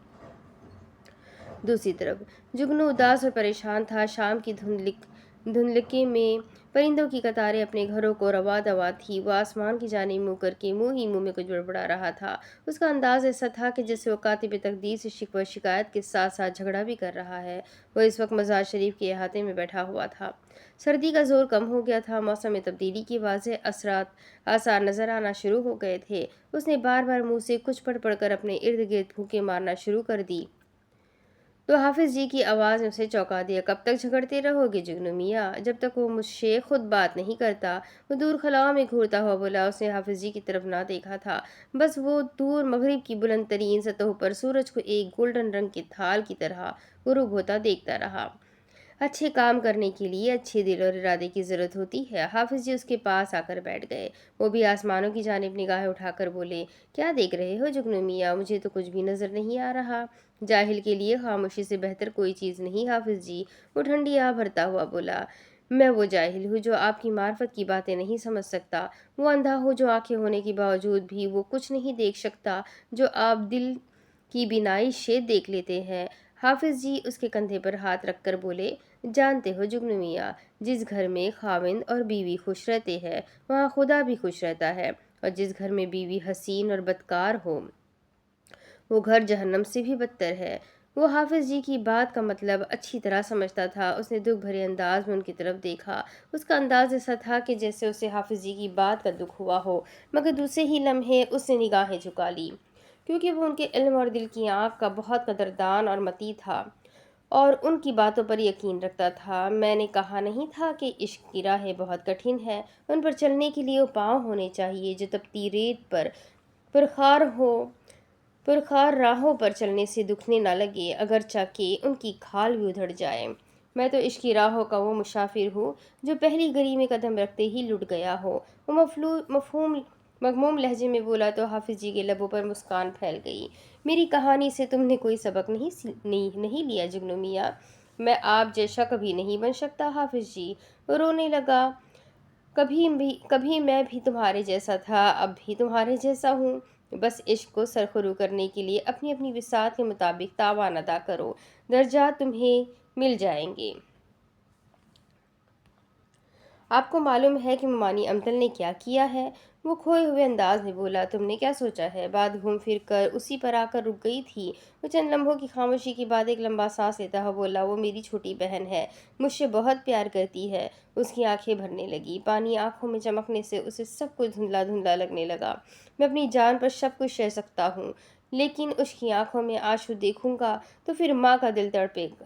دوسری طرف جگنو اداس اور پریشان تھا۔ شام کی دھندلکی میں پرندوں کی قطاریں اپنے گھروں کو روا دوا تھی۔ وہ آسمان کی جانب منہ کر کے منہ ہی منہ میں کچھ بڑبڑا رہا تھا۔ اس کا انداز ایسا تھا کہ جیسے وہ کاتب تقدیر سے شکوہ شکایت کے ساتھ ساتھ جھگڑا بھی کر رہا ہے۔ وہ اس وقت مزار شریف کے احاطے میں بیٹھا ہوا تھا۔ سردی کا زور کم ہو گیا تھا، موسم میں تبدیلی کے واضح آثار نظر آنا شروع ہو گئے تھے۔ اس نے بار بار منہ سے کچھ پڑھ پڑھ کر اپنے ارد گرد پھونکیں مارنا شروع کر دی تو حافظ جی کی آواز نے اسے چونکا دیا۔ کب تک جھگڑتے رہو گے جگنو میاں؟ جب تک وہ مجھ سے خود بات نہیں کرتا۔ وہ دور خلاؤں میں گھورتا ہوا بولا۔ اس نے حافظ جی کی طرف نہ دیکھا تھا، بس وہ دور مغرب کی بلند ترین سطحوں پر سورج کو ایک گولڈن رنگ کے تھال کی طرح غروب ہوتا دیکھتا رہا۔ اچھے کام کرنے کے لیے اچھے دل اور ارادے کی ضرورت ہوتی ہے۔ حافظ جی اس کے پاس آ کر بیٹھ گئے۔ وہ بھی آسمانوں کی جانب نگاہیں اٹھا کر بولے، کیا دیکھ رہے ہو جگنو میاں؟ مجھے تو کچھ بھی نظر نہیں آ رہا۔ جاہل کے لیے خاموشی سے بہتر کوئی چیز نہیں حافظ جی، وہ ٹھنڈی آہ بھرتا ہوا بولا۔ میں وہ جاہل ہوں جو آپ کی معرفت کی باتیں نہیں سمجھ سکتا، وہ اندھا ہوں جو آنکھیں ہونے کے باوجود بھی وہ کچھ نہیں دیکھ سکتا جو آپ دل کی بینائی سے دیکھ لیتے ہیں۔ حافظ جی اس کے کندھے پر ہاتھ رکھ کر بولے، جانتے ہو جگنو میاں، جس گھر میں خاوند اور بیوی خوش رہتے ہیں وہاں خدا بھی خوش رہتا ہے، اور جس گھر میں بیوی حسین اور بدکار ہو وہ گھر جہنم سے بھی بدتر ہے۔ وہ حافظ جی کی بات کا مطلب اچھی طرح سمجھتا تھا۔ اس نے دکھ بھرے انداز میں ان کی طرف دیکھا۔ اس کا انداز ایسا تھا کہ جیسے اسے حافظ جی کی بات کا دکھ ہوا ہو، مگر دوسرے ہی لمحے اس نے نگاہیں جھکا لی۔ کیونکہ وہ ان کے علم اور دل کی آنکھ کا بہت قدردان اور متی تھا اور ان کی باتوں پر یقین رکھتا تھا۔ میں نے کہا نہیں تھا کہ عشق کی راہیں بہت کٹھن ہے، ان پر چلنے کے لیے وہ پاؤں ہونے چاہیے جو تپتی ریت پر پرخار ہو، پرخار راہوں پر چلنے سے دکھنے نہ لگے، اگرچہ کہ ان کی کھال بھی ادھڑ جائے۔ میں تو عشق کی راہوں کا وہ مسافر ہوں جو پہلی گلی میں قدم رکھتے ہی لٹ گیا ہو۔ وہ مغموم لہجے میں بولا تو حافظ جی کے لبوں پر مسکان پھیل گئی۔ میری کہانی سے تم نے کوئی سبق نہیں لیا جگنو میاں؟ میں آپ جیسا کبھی نہیں بن سکتا حافظ جی۔ وہ رونے لگا۔ کبھی میں بھی تمہارے جیسا تھا، اب بھی تمہارے جیسا ہوں۔ بس عشق کو سرخرو کرنے کے لیے اپنی اپنی وسعت کے مطابق تاوان ادا کرو، درجات تمہیں مل جائیں گے۔ آپ کو معلوم ہے کہ ممانی امتل نے کیا کیا ہے؟ وہ کھوئے ہوئے انداز میں بولا۔ تم نے کیا سوچا ہے؟ بات گھوم پھر کر اسی پر آ کر رک گئی تھی۔ وہ چند لمحوں کی خاموشی کے بعد ایک لمبا سانس لیتا ہوا بولا، وہ میری چھوٹی بہن ہے، مجھ سے بہت پیار کرتی ہے۔ اس کی آنکھیں بھرنے لگی، پانی آنکھوں میں چمکنے سے اسے سب کچھ دھندلا دھندلا لگنے لگا۔ میں اپنی جان پر سب کچھ سہ سکتا ہوں، لیکن اس کی آنکھوں میں آنسو دیکھوں گا تو پھر ماں کا دل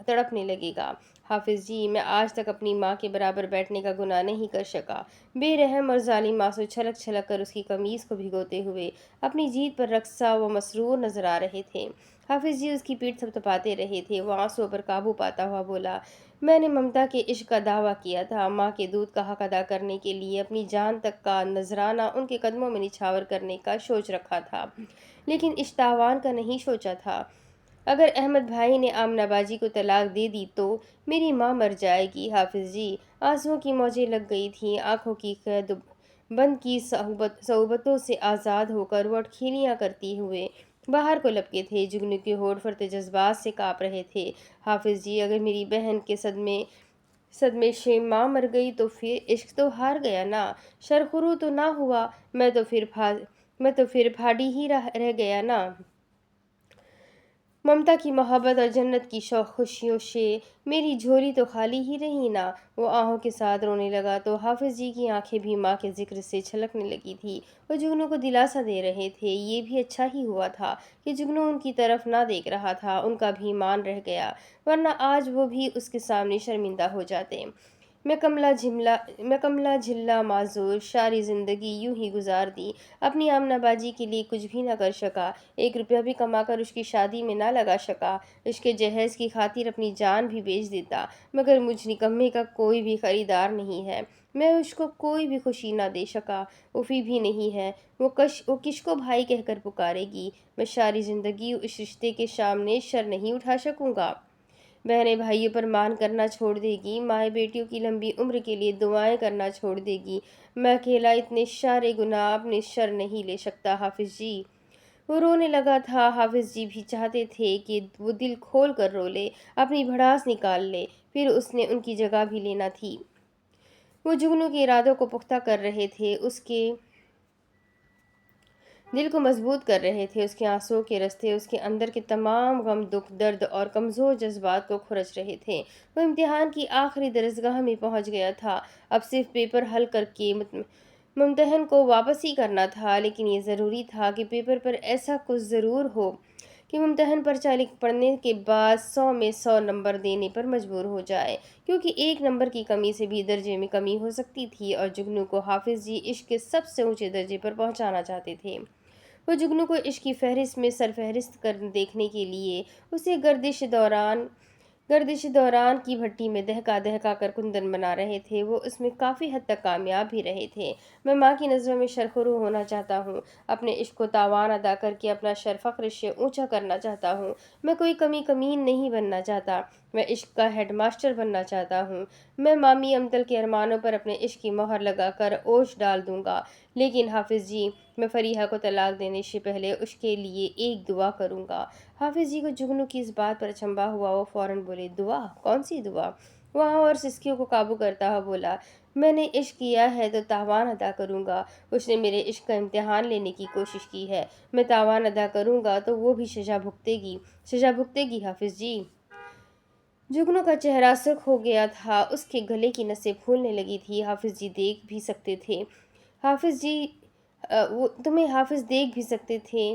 تڑپنے لگے گا۔ حافظ جی، میں آج تک اپنی ماں کے برابر بیٹھنے کا گناہ نہیں کر سکا۔ بے رحم اور ظالم آنسو چھلک چھلک کر اس کی قمیص کو بھگوتے ہوئے اپنی جیت پر رقصہ و مسرور نظر آ رہے تھے۔ حافظ جی اس کی پیٹھ تھپتھپاتے رہے تھے۔ وہ آنسوؤں پر قابو پاتا ہوا بولا، میں نے ممتا کے عشق کا دعویٰ کیا تھا، ماں کے دودھ کا حق ادا کرنے کے لیے اپنی جان تک کا نذرانہ ان کے قدموں میں نچھاور کرنے کا سوچ رکھا تھا، لیکن اس تاوان کا نہیں سوچا تھا۔ اگر احمد بھائی نے آمنہ باجی کو طلاق دے دی تو میری ماں مر جائے گی۔ حافظ جی، آنسوؤں کی موجیں لگ گئی تھیں، آنکھوں کی قید بند کی صعوبتوں سے آزاد ہو کر وہ اٹکھیلیاں کرتی ہوئے باہر کو لپکے تھے۔ جگنو کے ہونٹ فرتے جذبات سے کانپ رہے تھے۔ حافظ جی، اگر میری بہن کے صدمے سے ماں مر گئی تو پھر عشق تو ہار گیا نا، سرخرو تو نہ ہوا، میں تو پھر پھاڑی ہی رہ گیا نا۔ ممتا کی محبت اور جنت کی شوق خوشیوں سے میری جھولی تو خالی ہی رہی نا۔ وہ آہوں کے ساتھ رونے لگا تو حافظ جی کی آنکھیں بھی ماں کے ذکر سے چھلکنے لگی تھی۔ وہ جگنو کو دلاسا دے رہے تھے۔ یہ بھی اچھا ہی ہوا تھا کہ جگنو ان کی طرف نہ دیکھ رہا تھا، ان کا بھی ایمان رہ گیا، ورنہ آج وہ بھی اس کے سامنے شرمندہ ہو جاتے۔ میں کملا جھلا معذور ساری زندگی یوں ہی گزار دی، اپنی آمنہ باجی کے لیے کچھ بھی نہ کر سکا، ایک روپیہ بھی کما کر اس کی شادی میں نہ لگا سکا، اس کے جہیز کی خاطر اپنی جان بھی بیچ دیتا، مگر مجھ نکمے کا کوئی بھی خریدار نہیں ہے، میں اس کو کوئی بھی خوشی نہ دے سکا، افی بھی نہیں ہے، وہ کس کو بھائی کہہ کر پکارے گی، میں ساری زندگی اس رشتے کے سامنے سر نہیں اٹھا سکوں گا۔ بہنیں بھائیوں پر مان کرنا چھوڑ دے گی، مائیں بیٹیوں کی لمبی عمر کے لیے دعائیں کرنا چھوڑ دے گی، میں اکیلا اتنے سارے گناہ اپنے سر نہیں لے سکتا حافظ جی۔ وہ رونے لگا تھا۔ حافظ جی بھی چاہتے تھے کہ وہ دل کھول کر رو لے، اپنی بھڑاس نکال لے، پھر اس نے ان کی جگہ بھی لینا تھی۔ وہ جگنو کے ارادوں کو پختہ کر رہے تھے، اس کے دل کو مضبوط کر رہے تھے، اس کے آنسوؤں کے رستے اس کے اندر کے تمام غم، دکھ، درد اور کمزور جذبات کو کھرچ رہے تھے۔ وہ امتحان کی آخری درسگاہ میں پہنچ گیا تھا، اب صرف پیپر حل کر کے ممتحن کو واپس ہی کرنا تھا، لیکن یہ ضروری تھا کہ پیپر پر ایسا کچھ ضرور ہو کہ ممتحن پرچہ پڑھنے کے بعد 100 میں 100 نمبر دینے پر مجبور ہو جائے، کیونکہ ایک نمبر کی کمی سے بھی درجے میں کمی ہو سکتی تھی، اور جگنو کو حافظ جی عشق کے سب سے اونچے درجے پر پہنچانا چاہتے تھے۔ وہ جگنو کو عشق کی فہرست میں سرفہرست کر دیکھنے کے لیے اسے گردش دوران کی بھٹی میں دہکا دہکا کر کندن بنا رہے تھے۔ وہ اس میں کافی حد تک کامیاب بھی رہے تھے۔ میں ماں کی نظروں میں سرخرو ہونا چاہتا ہوں، اپنے عشق کو تاوان ادا کر کے اپنا سر فخر سے اونچا کرنا چاہتا ہوں، میں کوئی کمین نہیں بننا چاہتا، میں عشق کا ہیڈ ماسٹر بننا چاہتا ہوں، میں مامی امتل کے ارمانوں پر اپنے عشق کی مہر لگا کر اوش ڈال دوں گا، لیکن حافظ جی، میں فریحہ کو طلاق دینے سے پہلے اس کے لیے ایک دعا کروں گا۔ حافظ جی کو جگنو کی اس بات پر اچنبھا ہوا، وہ فوراً بولے، دعا؟ کون سی دعا؟ وہ آہوں اور سسکیوں کو قابو کرتا ہوا بولا، میں نے عشق کیا ہے تو تاوان ادا کروں گا، اس نے میرے عشق کا امتحان لینے کی کوشش کی ہے، میں تاوان ادا کروں گا تو وہ بھی سزا بھگتے گی حافظ جی۔ جگنو کا چہرہ سرخ ہو گیا تھا، اس کے گلے کی نسیں پھولنے لگی تھی۔ حافظ جی دیکھ بھی سکتے تھے، تمہیں حافظ دیکھ بھی سکتے تھے